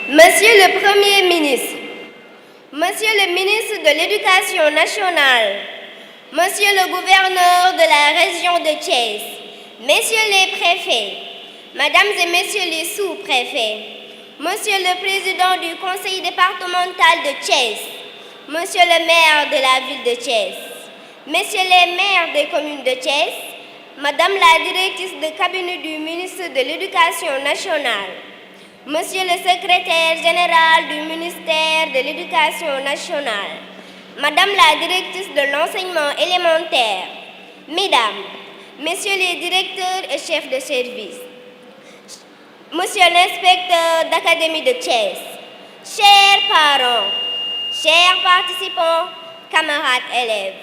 Monsieur le Premier ministre, Monsieur le ministre de l'Éducation nationale, Monsieur le gouverneur de la région de Thiès, Messieurs les préfets, Mesdames et Messieurs les sous-préfets, Monsieur le président du conseil départemental de Thiès, Monsieur le maire de la ville de Thiès, Messieurs les maires des communes de Thiès, Madame la directrice de cabinet du ministre de l'Éducation nationale, Monsieur le secrétaire général du ministère de l'Éducation nationale, Madame la directrice de l'enseignement élémentaire, Mesdames, Messieurs les directeurs et chefs de service, Monsieur l'inspecteur d'académie de Thiès, chers parents, chers participants, camarades élèves.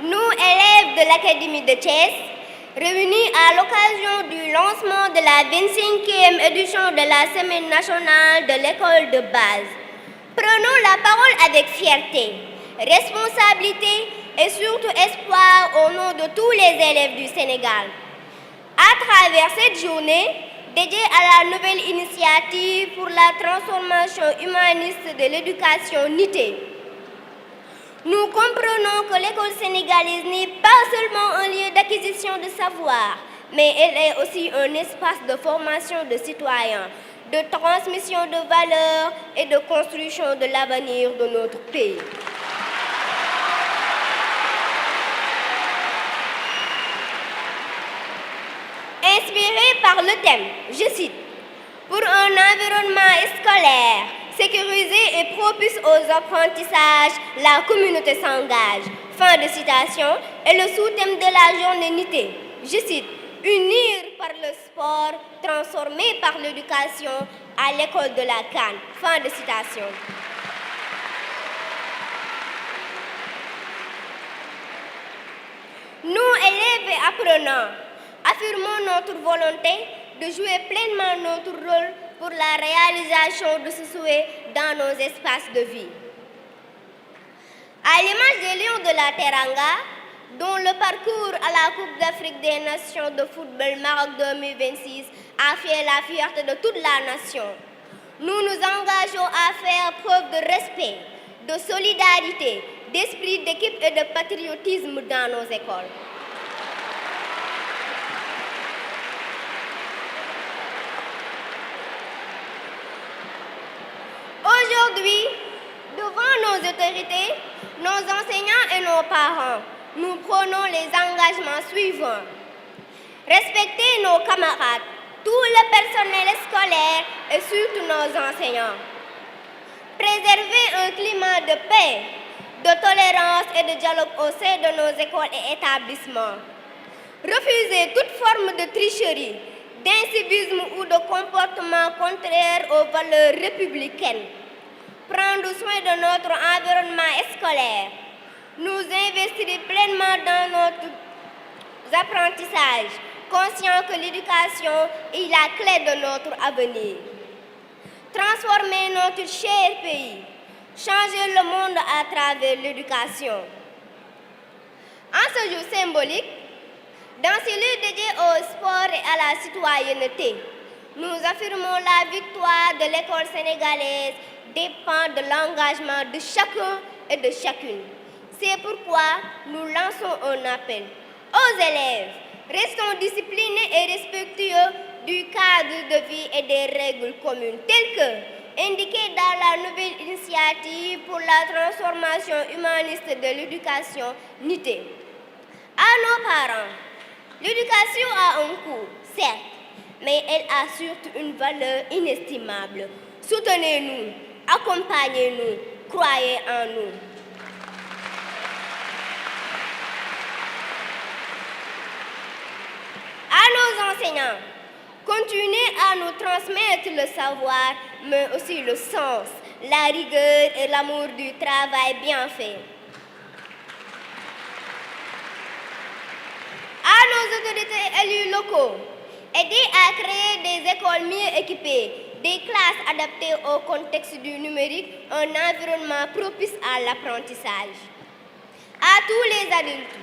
Nous, élèves de l'Académie de Thiès, réunis à l'occasion du lancement de la 25e édition de la Semaine nationale de l'école de base, prenons la parole avec fierté, responsabilité et surtout espoir au nom de tous les élèves du Sénégal. À travers cette journée dédiée à la nouvelle initiative pour la transformation humaniste de l'éducation NITE, nous comprenons que l'école sénégalaise n'est pas seulement un lieu d'acquisition de savoir, mais elle est aussi un espace de formation de citoyens, de transmission de valeurs et de construction de l'avenir de notre pays. Inspiré par le thème, je cite, « Pour un environnement scolaire sécurisé et propice aux apprentissages, la communauté s'engage. » Fin de citation. Et le sous-thème de la journée NITE, je cite, « Unir par le sport, transformer par l'éducation à l'école de la CAN. » Fin de citation. Nous, élèves et apprenants, affirmons notre volonté de jouer pleinement notre rôle pour la réalisation de ce souhait dans nos espaces de vie. À l'image des Lions de la Teranga, dont le parcours à la Coupe d'Afrique des Nations de football Maroc 2026 a fait la fierté de toute la nation, nous nous engageons à faire preuve de respect, de solidarité, d'esprit d'équipe et de patriotisme dans nos écoles. Aujourd'hui, devant nos autorités, nos enseignants et nos parents, nous prenons les engagements suivants. Respecter nos camarades, tout le personnel scolaire et surtout nos enseignants. Préserver un climat de paix, de tolérance et de dialogue au sein de nos écoles et établissements. Refuser toute forme de tricherie, d'incivisme ou de comportement contraire aux valeurs républicaines. Prendre soin de notre environnement scolaire. Nous investir pleinement dans notre apprentissage, conscients que l'éducation est la clé de notre avenir. Transformer notre cher pays, changer le monde à travers l'éducation. En ce jour symbolique, dans ce lieu dédié au sport et à la citoyenneté, nous affirmons la victoire de l'école sénégalaise dépend de l'engagement de chacun et de chacune. C'est pourquoi nous lançons un appel aux élèves. Restons disciplinés et respectueux du cadre de vie et des règles communes, telles que indiquées dans la nouvelle initiative pour la transformation humaniste de l'éducation NITE. À nos parents, l'éducation a un coût, certes, mais elle a surtout une valeur inestimable. Soutenez-nous, accompagnez-nous, croyez en nous. À nos enseignants, continuez à nous transmettre le savoir, mais aussi le sens, la rigueur et l'amour du travail bien fait. À nos autorités élus locaux, aidez à créer des écoles mieux équipées, des classes adaptées au contexte du numérique, un environnement propice à l'apprentissage. À tous les adultes,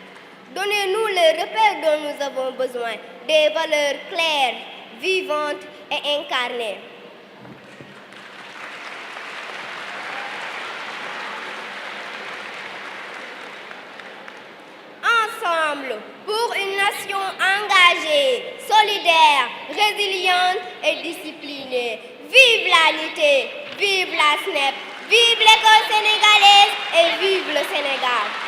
donnez-nous le repère dont nous avons besoin, des valeurs claires, vivantes et incarnées. Ensemble, pour une nation engagée, solidaire, résiliente et disciplinée. Vive l'unité, vive la SNEP, vive l'école sénégalaise et vive le Sénégal.